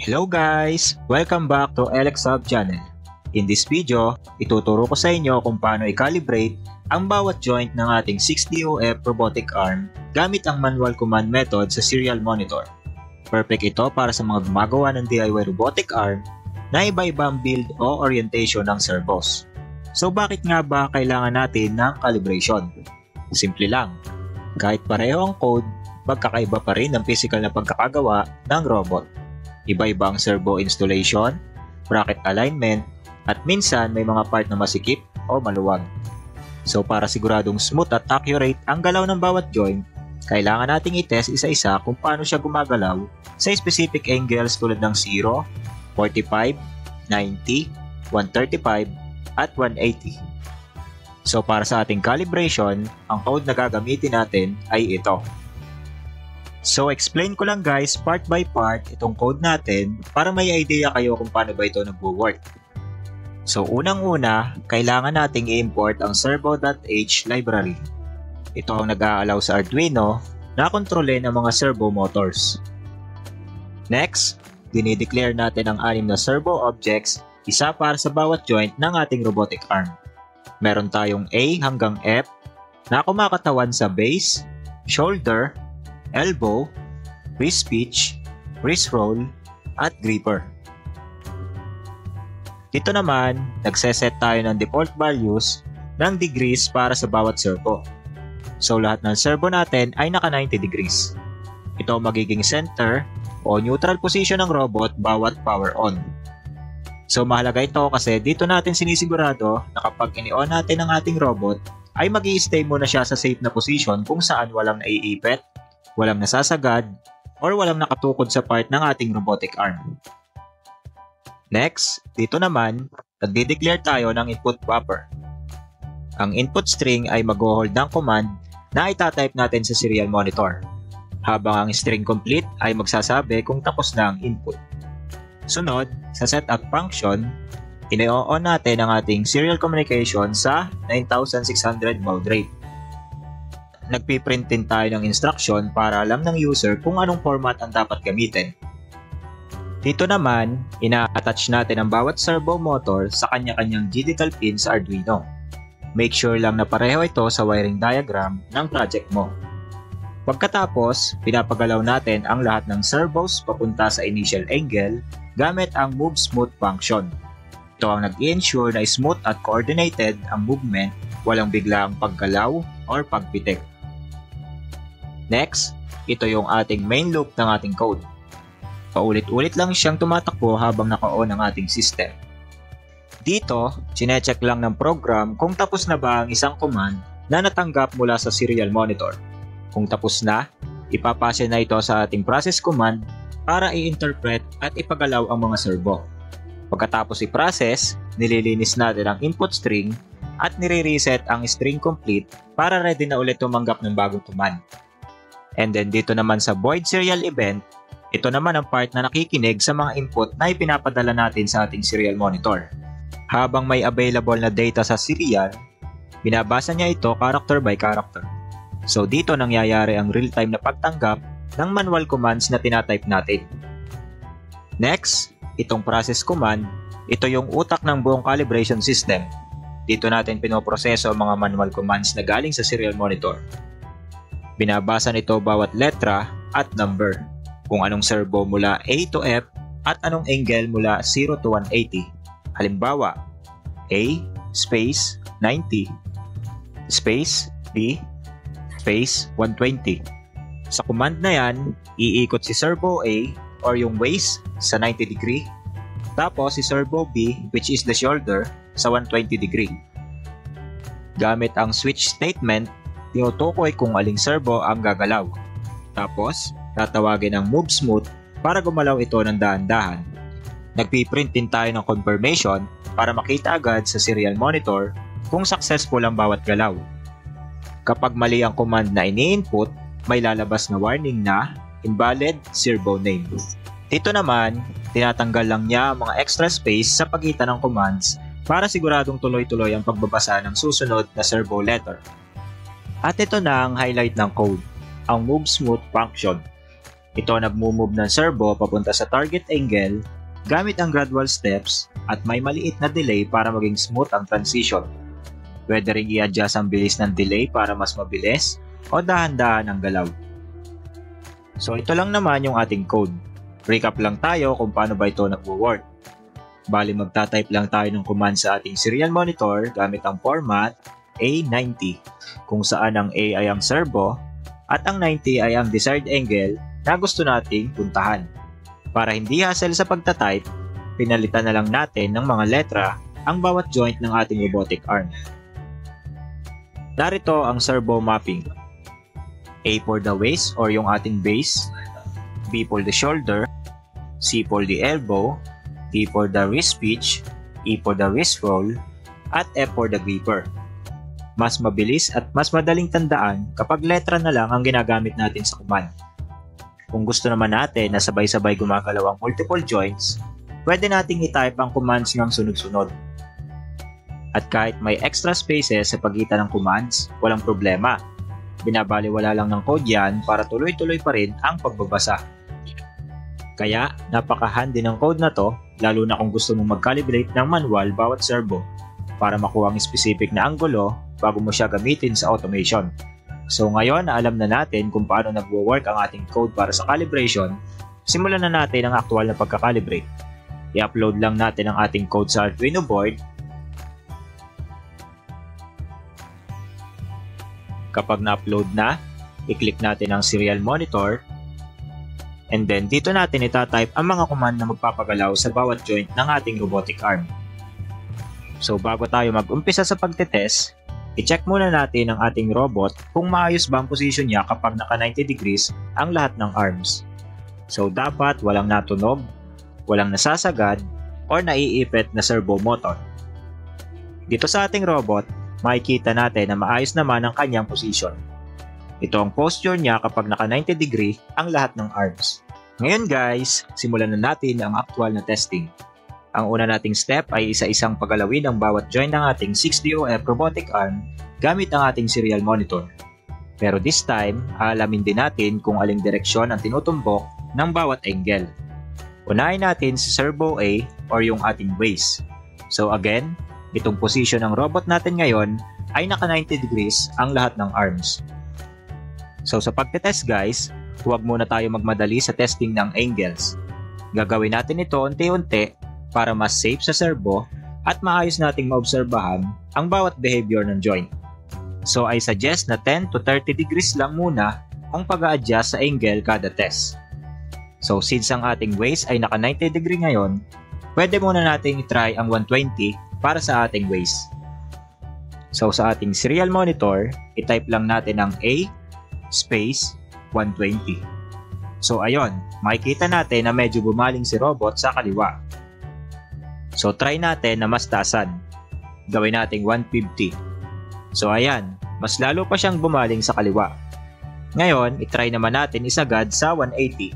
Hello guys! Welcome back to LXHub channel. In this video, ituturo ko sa inyo kung paano i-calibrate ang bawat joint ng ating 6DOF robotic arm gamit ang manual command method sa serial monitor. Perfect ito para sa mga gumagawa ng DIY robotic arm na iba-iba ang build o orientation ng servos. So bakit nga ba kailangan natin ng calibration? Simple lang. Kahit pareho ang code, magkakaiba pa rin ang physical na pagkakagawa ng robot. Iba-iba ang servo installation, bracket alignment, at minsan may mga part na masikip o maluwag. So para siguradong smooth at accurate ang galaw ng bawat joint, kailangan nating i-test isa-isa kung paano siya gumagalaw sa specific angles tulad ng 0, 45, 90, 135, at 180. So para sa ating calibration, ang code na gagamitin natin ay ito. So explain ko lang guys part by part itong code natin para may idea kayo kung paano ba ito nagwo-work. So unang-una, kailangan nating i-import ang servo.h library. Ito ang nag-aalaw sa Arduino na kontrolin ang mga servo motors. Next, dinideclare natin ang 6 na servo objects, isa para sa bawat joint ng ating robotic arm. Meron tayong A hanggang F na kumakatawan sa base, shoulder, elbow, wrist pitch, wrist roll, at gripper. Dito naman, nagseset tayo ng default values ng degrees para sa bawat servo. So lahat ng servo natin ay naka 90 degrees. Ito magiging center o neutral position ng robot bawat power on. So mahalaga ito kasi dito natin sinisigurado na kapag ini-on natin ang ating robot, ay mag-i-stay muna siya sa safe na position kung saan walang naiipit, walang nasasagad, or walang nakatukod sa part ng ating robotic arm. Next, dito naman, nagde-declare tayo ng input buffer. Ang input string ay mag-hold ng command na itatype natin sa serial monitor, habang ang string complete ay magsasabi kung tapos na ang input. Sunod, sa setup function, ine-on natin ang ating serial communication sa 9600 baud rate. Nagpiprint din tayo ng instruction para alam ng user kung anong format ang dapat gamitin. Dito naman, ina-attach natin ang bawat servo motor sa kanya-kanyang digital pin sa Arduino. Make sure lang na pareho ito sa wiring diagram ng project mo. Pagkatapos, pinapagalaw natin ang lahat ng servos papunta sa initial angle gamit ang Move Smooth function. Ito ang nag-i-ensure na smooth at coordinated ang movement, walang biglaang paggalaw or pagpitik. Next, ito yung ating main loop ng ating code. Paulit-ulit lang siyang tumatakbo habang naka-on ang ating system. Dito, chinecheck lang ng program kung tapos na ba ang isang command na natanggap mula sa serial monitor. Kung tapos na, ipapasa na ito sa ating process command para i-interpret at ipagalaw ang mga servo. Pagkatapos i-process, nililinis natin ang input string at nire-reset ang string complete para ready na ulit tumanggap ng bagong command. And then dito naman sa void serial event, ito naman ang part na nakikinig sa mga input na ipinapadala natin sa ating serial monitor. Habang may available na data sa serial, binabasa niya ito character by character. So dito nangyayari ang real-time na pagtanggap ng manual commands na tinatype natin. Next, itong process command, ito yung utak ng buong calibration system. Dito natin pinoproseso ang mga manual commands na galing sa serial monitor. Binabasa nito bawat letra at number, kung anong servo mula A to F at anong angle mula 0 to 180. Halimbawa, A space 90 space B space 120. Sa command na yan, iikot si servo A or yung waist sa 90 degree, tapos si servo B which is the shoulder sa 120 degree. Gamit ang switch statement, tinutukoy kung aling servo ang gagalaw. Tapos, tatawagin ang Move Smooth para gumalaw ito ng dahan-dahan. Nagpiprint din tayo ng confirmation para makita agad sa serial monitor kung successful ang bawat galaw. Kapag mali ang command na ini-input, may lalabas na warning na invalid servo name. Dito naman, tinatanggal lang niya ang mga extra space sa pagitan ng commands para siguradong tuloy-tuloy ang pagbabasa ng susunod na servo letter. At ito na ang highlight ng code, ang Move Smooth function. Ito nagmumove ng servo papunta sa target angle gamit ang gradual steps at may maliit na delay para maging smooth ang transition. Pwede rin i-adjust ang bilis ng delay para mas mabilis o dahan-dahan ang galaw. So ito lang naman yung ating code. Recap lang tayo kung paano ba ito nagwo-work. Bali magta-type lang tayo ng command sa ating serial monitor gamit ang format A90, kung saan ang A ay ang servo at ang 90 ay ang desired angle na gusto nating puntahan. Para hindi hassle sa pagta-type, pinalitan na lang natin ng mga letra ang bawat joint ng ating robotic arm. Narito ang servo mapping. A for the waist or yung ating base, B for the shoulder, C for the elbow, D for the wrist pitch, E for the wrist roll, at F for the gripper. Mas mabilis at mas madaling tandaan kapag letra na lang ang ginagamit natin sa command. Kung gusto naman natin na sabay-sabay gumagalaw ang multiple joints, pwede nating i-type ang commands ng sunod-sunod. At kahit may extra spaces sa pagitan ng commands, walang problema. Binabaliwala lang ng code yan para tuloy-tuloy pa rin ang pagbabasa. Kaya, napaka-handy ng code na to, lalo na kung gusto mong mag-calibrate ng manual bawat servo para makuha ang specific na anggulo bago mo siya gamitin sa automation. So ngayon na alam na natin kung paano nagwo-work ang ating code para sa calibration, simulan na natin ang aktual na pagka-calibrate. I-upload lang natin ang ating code sa Arduino board. Kapag na-upload na, i-click natin ang serial monitor. And then dito natin itatype ang mga command na magpapagalaw sa bawat joint ng ating robotic arm. So bago tayo mag-umpisa sa pagtetest, i-check muna natin ang ating robot kung maayos ba ang position niya kapag naka 90 degrees ang lahat ng arms. So dapat walang natunog, walang nasasagad, or naiipit na servo motor. Dito sa ating robot, makikita natin na maayos naman ang kanyang position. Ito ang posture niya kapag naka 90 degree ang lahat ng arms. Ngayon guys, simulan na natin ang actual na testing. Ang una nating step ay isa-isang pagalawin ang bawat joint ng ating 6DOF robotic arm gamit ang ating serial monitor. Pero this time, aalamin din natin kung aling direksyon ang tinutumbok ng bawat angle. Unahin natin si servo A or yung ating base. So again, itong position ng robot natin ngayon ay naka 90 degrees ang lahat ng arms. So sa pagtetest guys, huwag muna tayo magmadali sa testing ng angles. Gagawin natin ito unti-unti para mas safe sa servo at maayos nating maobserbahan ang bawat behavior ng joint. So I suggest na 10 to 30 degrees lang muna ang pag-a-adjust sa angle kada test. So since ang ating waist ay naka 90 degree ngayon, pwede muna nating i-try ang 120 para sa ating waist. So sa ating serial monitor, i-type lang natin ang A space 120. So ayun, makikita natin na medyo bumaling si robot sa kaliwa. So try natin na mas taasan. Gawin nating 150. So ayan, mas lalo pa siyang bumaling sa kaliwa. Ngayon, itry naman natin isagad sa 180.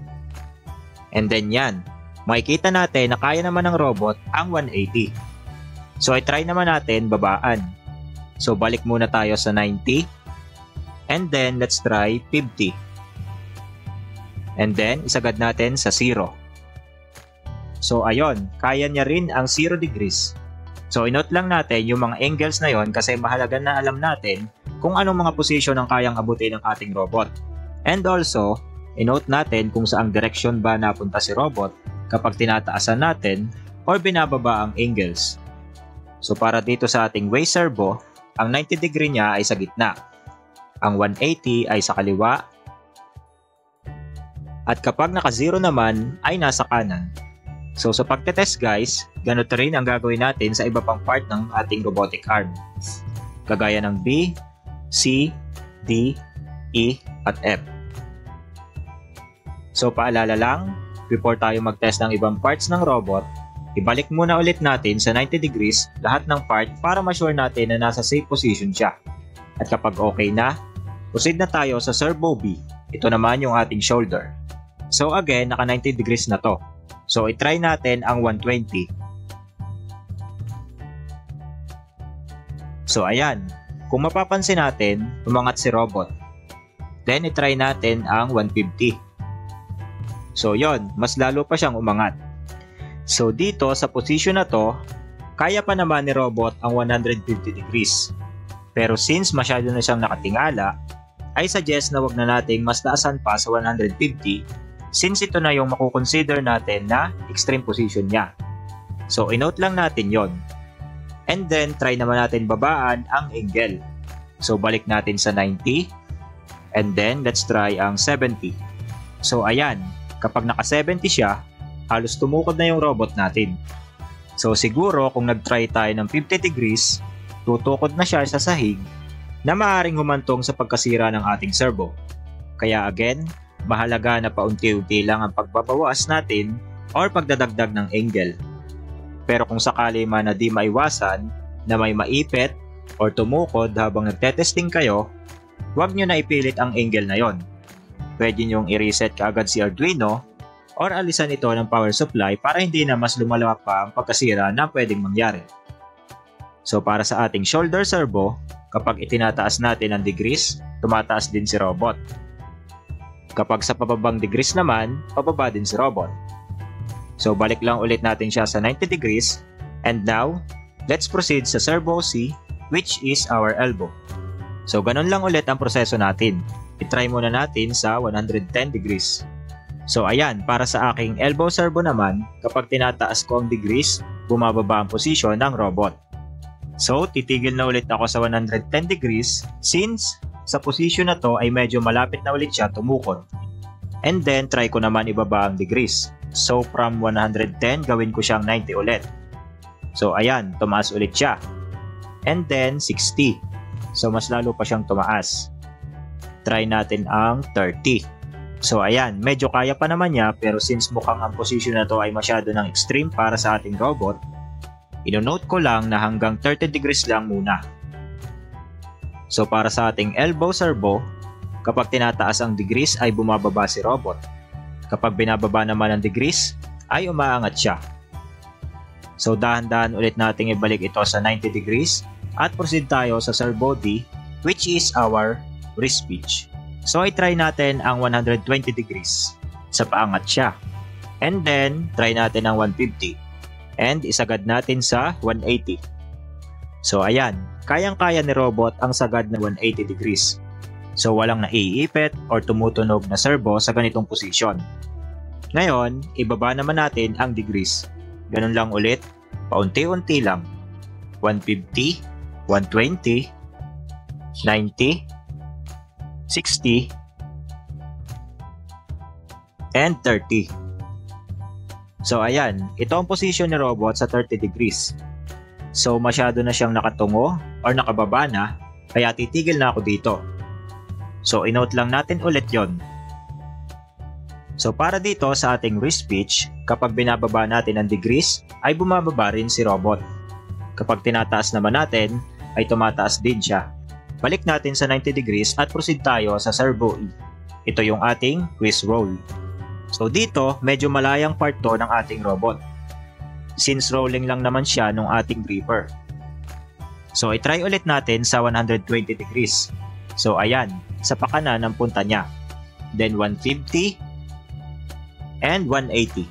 And then yan, makikita natin na kaya naman ng robot ang 180. So itry naman natin babaan. So balik muna tayo sa 90. And then let's try 50. And then isagad natin sa 0. So ayun, kaya niya rin ang 0 degrees. So inote lang natin yung mga angles na yon kasi mahalaga na alam natin kung anong mga posisyon ang kayang abutin ng ating robot. And also, inote natin kung saang direction ba napunta si robot kapag tinataasan natin or binababa ang angles. So para dito sa ating waist servo, ang 90 degree niya ay sa gitna. Ang 180 ay sa kaliwa. At kapag naka 0 naman ay nasa kanan. So sa pagtetest guys, ganito rin ang gagawin natin sa iba pang part ng ating robotic arm. Kagaya ng B, C, D, E, at F. So paalala lang, before tayo mag-test ng ibang parts ng robot, ibalik muna ulit natin sa 90 degrees lahat ng part para ma-sure natin na nasa safe position siya. At kapag okay na, proceed na tayo sa servo B. Ito naman yung ating shoulder. So again, naka 90 degrees na to. So i-try natin ang 120. So ayan, kung mapapansin natin, umangat si robot. Then i-try natin ang 150. So yon, mas lalo pa siyang umangat. So dito sa position na to, kaya pa naman ni robot ang 150 degrees. Pero since masyado na siyang nakatingala, I suggest na wag na nating mas taasan pa sa 150 since ito na yung makukonsider natin na extreme position niya. So i-note lang natin yon. And then try naman natin babaan ang angle. So balik natin sa 90 and then let's try ang 70. So ayan, kapag naka 70 siya, halos tumukod na yung robot natin. So siguro kung nag-try tayo ng 50 degrees, tutukod na siya sa sahig na maaaring humantong sa pagkasira ng ating servo. Kaya again, mahalaga na paunti-unti lang ang pagbabawas natin or pagdadagdag ng angle. Pero kung sakali man na di maiwasan na may maipit or tumukod habang nagtetesting kayo, huwag nyo na ipilit ang angle na yon. Pwede nyong i-reset kaagad si Arduino or alisan ito ng power supply para hindi na mas lumala pa ang pagkasira na pwedeng mangyari. So para sa ating shoulder servo, kapag itinataas natin ang degrees, tumataas din si robot. Kapag sa pababang degrees naman, pababa din si robot. So balik lang ulit natin siya sa 90 degrees and now, let's proceed sa servo C, which is our elbow. So ganun lang ulit ang proseso natin. I-try muna natin sa 110 degrees. So ayan, para sa aking elbow servo naman, kapag tinataas ko ang degrees, bumababa ang posisyon ng robot. So titigil na ulit ako sa 110 degrees since sa posisyon na to ay medyo malapit na ulit siya tumukod. And then try ko naman ibaba ang degrees. So from 110 gawin ko siyang 90 ulit. So ayan, tumaas ulit siya. And then 60. So mas lalo pa siyang tumaas. Try natin ang 30. So ayan, medyo kaya pa naman niya pero since mukhang ang position na to ay masyado ng extreme para sa ating robot, ino-note ko lang na hanggang 30 degrees lang muna. So para sa ating elbow servo, kapag tinataas ang degrees ay bumababa si robot. Kapag binababa naman ang degrees ay umaangat siya. So dahan-dahan ulit nating ibalik ito sa 90 degrees at proceed tayo sa servo D, which is our wrist pitch. So i-try natin ang 120 degrees. Sa paangat siya. And then try natin ang 150. And isagad natin sa 180. So ayan, kayang-kaya ni robot ang sagad na 180 degrees. So walang naiipit or tumutunog na servo sa ganitong posisyon. Ngayon, ibaba naman natin ang degrees. Ganun lang ulit, paunti-unti lang. 150, 120, 90, 60, and 30. So ayan, ito ang posisyon ni robot sa 30 degrees. So masyado na siyang nakatungo or nakababa na, kaya titigil na ako dito. So inote lang natin ulit yon. So para dito sa ating wrist pitch, kapag binababa natin ang degrees, ay bumababa rin si robot. Kapag tinataas naman natin, ay tumataas din siya. Balik natin sa 90 degrees at proceed tayo sa servo E. Ito yung ating wrist roll. So dito, medyo malayang part to ng ating robot. Since rolling lang naman siya nung ating gripper. So i-try ulit natin sa 120 degrees. So ayan, sa pakanan ang punta niya. Then 150 and 180.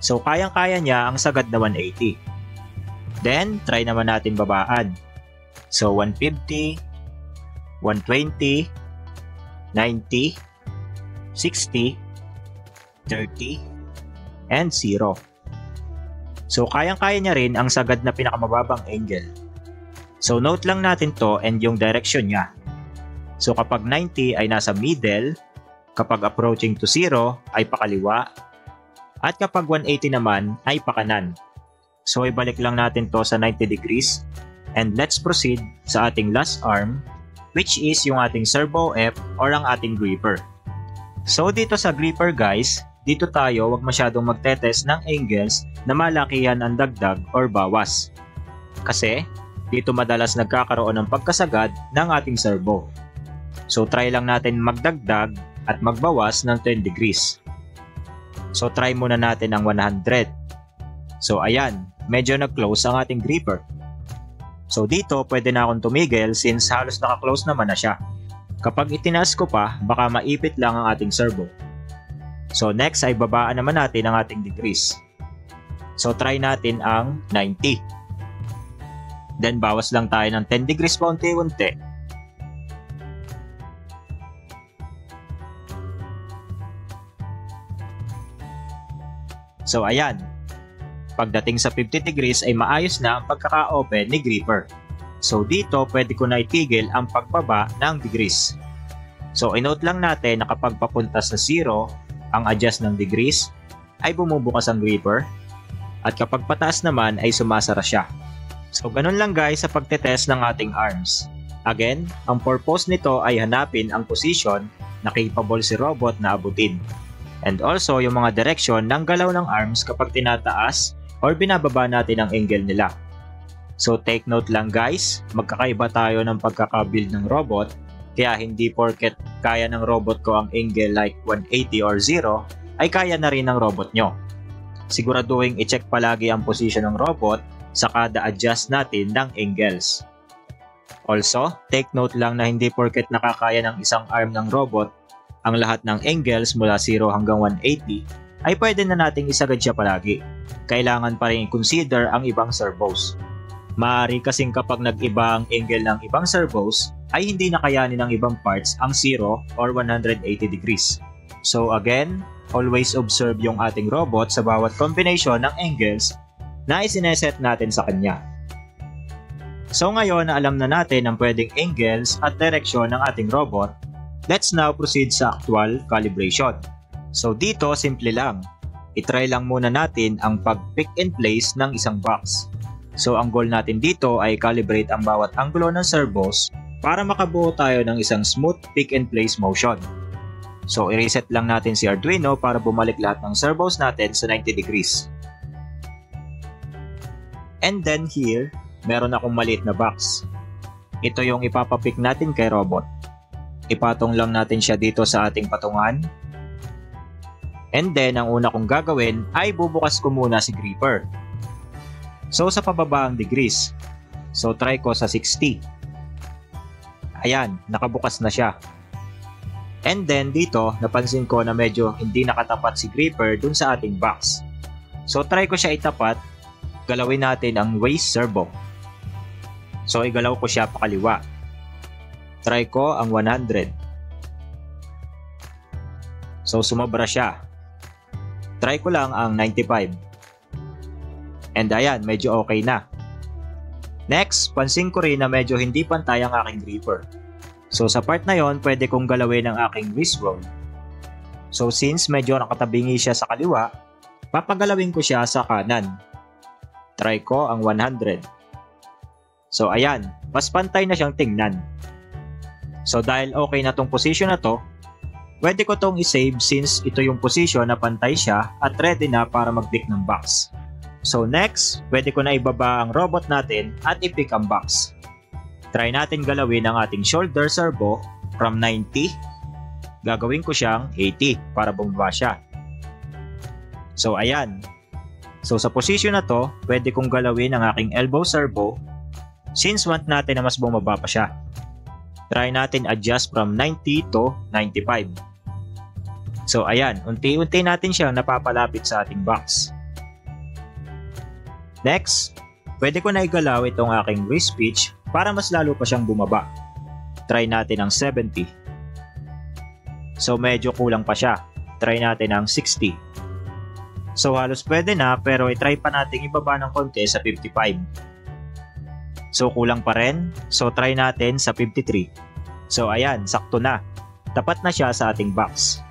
So kayang-kaya niya ang sagad na 180. Then try naman natin babaan. So 150, 120, 90, 60, 30, and 0. So kayang-kaya niya rin ang sagad na pinakamababang angle. So note lang natin to and yung direction niya. So kapag 90 ay nasa middle, kapag approaching to 0 ay pakaliwa, at kapag 180 naman ay pakanan. So ibalik lang natin to sa 90 degrees. And let's proceed sa ating last arm, which is yung ating servo F or ang ating gripper. So dito sa gripper guys, dito tayo wag masyadong magtetest ng angles na malakihan ang dagdag or bawas. Kasi dito madalas nagkakaroon ng pagkasagad ng ating servo. So try lang natin magdagdag at magbawas ng 10 degrees. So try muna natin ang 100. So ayan, medyo nag-close ang ating gripper. So dito pwede na akong tumigil since halos naka-close naman na siya. Kapag itinaas ko pa, baka maipit lang ang ating servo. So next ay babaan naman natin ang ating degrees. So try natin ang 90. Then bawas lang tayo ng 10 degrees pa unti-unti. So ayan, pagdating sa 50 degrees ay maayos na ang pagkaka-open ni gripper. So dito pwede ko na itigil ang pagbaba ng degrees. So inote lang natin na kapag papunta sa 0 ang adjust ng degrees ay bumubukas ang gripper at kapag pataas naman ay sumasara siya. So ganun lang guys sa pagtetest ng ating arms. Again, ang purpose nito ay hanapin ang position na capable si robot na abutin. And also yung mga direction ng galaw ng arms kapag tinataas or binababa natin ang angle nila. So take note lang guys, magkakaiba tayo ng pagkakabuild ng robot, kaya hindi porket kaya ng robot ko ang angle like 180 or 0 ay kaya na rin ng robot nyo. Siguraduhin i-check palagi ang position ng robot sa kada adjust natin ng angles. Also, take note lang na hindi porket nakakaya ng isang arm ng robot ang lahat ng angles mula 0 hanggang 180 ay pwede na nating isagad siya palagi. Kailangan pa rin i-consider ang ibang servos. Maaari kasing kapag nag-iba ang angle ng ibang servos ay hindi nakayanin ng ibang parts ang 0 or 180 degrees. So again, always observe yung ating robot sa bawat combination ng angles na isineset natin sa kanya. So ngayon na alam na natin ang pwedeng angles at direksyon ng ating robot, let's now proceed sa actual calibration. So dito simple lang, itry lang muna natin ang pag-pick and place ng isang box. So ang goal natin dito ay calibrate ang bawat anggulo ng servos para makabuo tayo ng isang smooth pick and place motion. So i-reset lang natin si Arduino para bumalik lahat ng servos natin sa 90 degrees. And then here, meron akong maliit na box. Ito yung ipapapick natin kay robot. Ipatong lang natin siya dito sa ating patungan. And then, ang una kong gagawin ay bubukas ko muna si gripper. So, sa pababa ang degrees. So, try ko sa 60. Ayan, nakabukas na siya. And then, dito, napansin ko na medyo hindi nakatapat si gripper dun sa ating box. So, try ko siya itapat. Galawin natin ang waist servo. So, igalaw ko siya pakaliwa. Try ko ang 100. So, sumobra siya. Try ko lang ang 95. And ayan, medyo okay na. Next, pansin ko rin na medyo hindi pantay ang aking gripper. So, sa part na yon, pwede kong galawin ang aking wrist roll. So, since medyo nakatabingi siya sa kaliwa, papagalawin ko siya sa kanan. Try ko ang 100. So ayan, mas pantay na siyang tingnan. So dahil okay na tong position na to, pwede ko tong isave since ito yung position na pantay siya at ready na para mag-pick ng box. So next, pwede ko na ibaba ang robot natin at i-pick ang box. Try natin galawin ang ating shoulder servo from 90. Gagawin ko siyang 80 para bumaba siya. So ayan. So sa position na to, pwede kong galawin ang aking elbow servo since want natin na mas bumaba pa siya. Try natin adjust from 90 to 95. So ayan, unti-unti natin siyang napapalapit sa ating box. Next, pwede ko na igalaw itong aking wrist pitch para mas lalo pa siyang bumaba. Try natin ang 70. So medyo kulang pa siya. Try natin ang 60. So halos pwede na pero i-try pa natin ibaba ng konti sa 55. So kulang pa rin. So try natin sa 53. So ayan, sakto na. Tapat na siya sa ating box.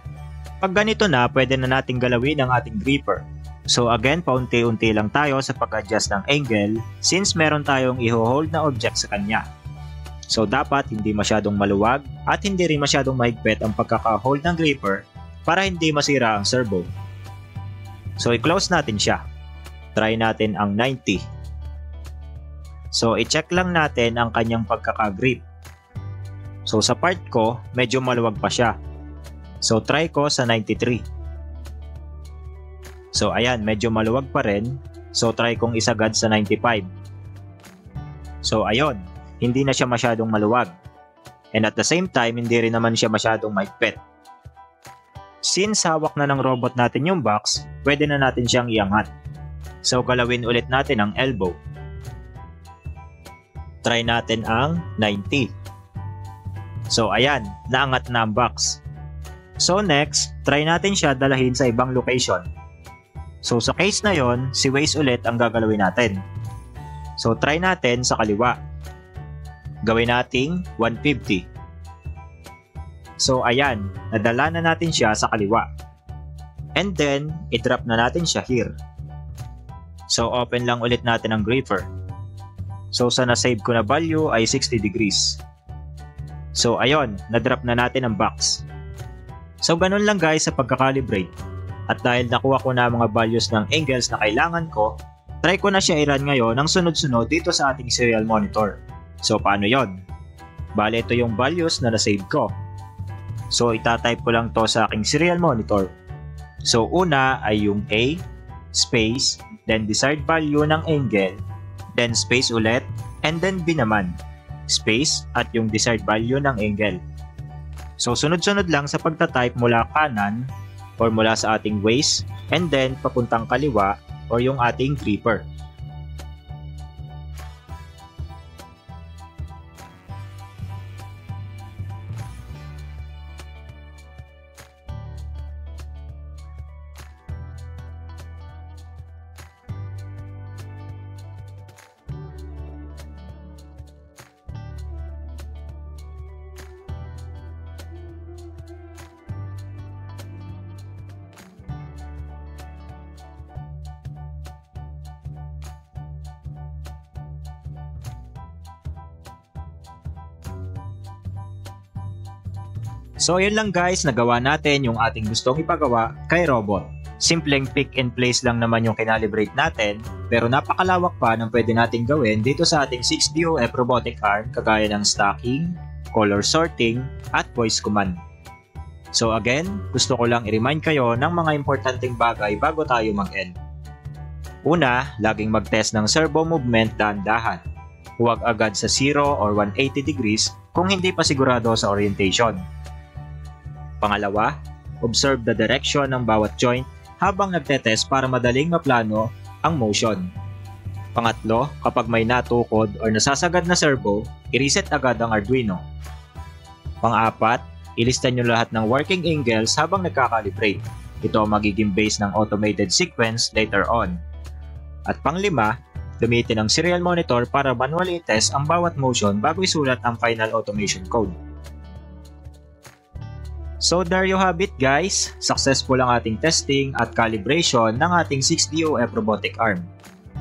Pag ganito na, pwede na nating galawin ang ating gripper. So again, paunti-unti lang tayo sa pag-adjust ng angle since meron tayong i-hold na object sa kanya. So dapat hindi masyadong maluwag at hindi rin masyadong mahigpit ang pagkaka-hold ng gripper para hindi masira ang servo. So i-close natin siya. Try natin ang 90. So i-check lang natin ang kanyang pagkaka-grip. So sa part ko, medyo maluwag pa siya. So try ko sa 93. So ayan, medyo maluwag pa rin. So try kong isagad sa 95. So ayun, hindi na siya masyadong maluwag. And at the same time, hindi rin naman siya masyadong mahigpit. Since hawak na ng robot natin yung box, pwede na natin siyang iangat. So galawin ulit natin ang elbow. Try natin ang 90. So ayan, naangat na ang box. So next, try natin siya dalahin sa ibang location. So sa case na yon, si Waze ulit ang gagalawin natin. So try natin sa kaliwa. Gawin nating 150. So ayan, nadala na natin siya sa kaliwa. And then, i-drop na natin siya here. So open lang ulit natin ang grapher. So sa na-save ko na value ay 60 degrees. So ayun, na-drop na natin ang box. So ganun lang guys sa pagkakalibrate. At dahil nakuha ko na mga values ng angles na kailangan ko, try ko na siya i-run ngayon ng sunod-sunod dito sa ating serial monitor. So paano yon? Bale ito yung values na na-save ko. So itatype ko lang to sa aking serial monitor. So una ay yung A, space, then desired value ng angle, then space ulit, and then B naman, space at yung desired value ng angle. So sunod-sunod lang sa pagtatype mula kanan or mula sa ating Waze, and then papuntang kaliwa or yung ating gripper. So yun lang guys, nagawa natin yung ating gustong ipagawa kay robot. Simpleng pick and place lang naman yung kinalibrate natin, pero napakalawak pa ng pwede nating gawin dito sa ating 6DOF robotic arm kagaya ng stacking, color sorting, at voice command. So again, gusto ko lang i-remind kayo ng mga importanteng bagay bago tayo mag-end. Una, laging mag-test ng servo movement dahan-dahan. Huwag agad sa 0 or 180 degrees kung hindi pa sigurado sa orientation. Pangalawa, observe the direction ng bawat joint habang nagtetest para madaling maplano ang motion. Pangatlo, kapag may natukod or nasasagad na servo, i-reset agad ang Arduino. Pang-apat, ilista nyo lahat ng working angles habang nagkakalibrate. Ito ang magiging base ng automated sequence later on. At pang-lima, gamitin ang serial monitor para manually test ang bawat motion bago isulat ang final automation code. So there you have it guys, successful ang ating testing at calibration ng ating 6DOF robotic arm.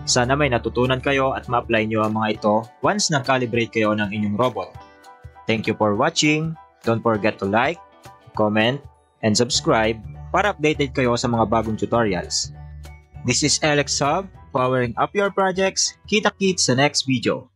Sana may natutunan kayo at ma-apply nyo ang mga ito once na-calibrate kayo ng inyong robot. Thank you for watching, don't forget to like, comment, and subscribe para updated kayo sa mga bagong tutorials. This is Alex Hub, powering up your projects. Kita-kits sa next video.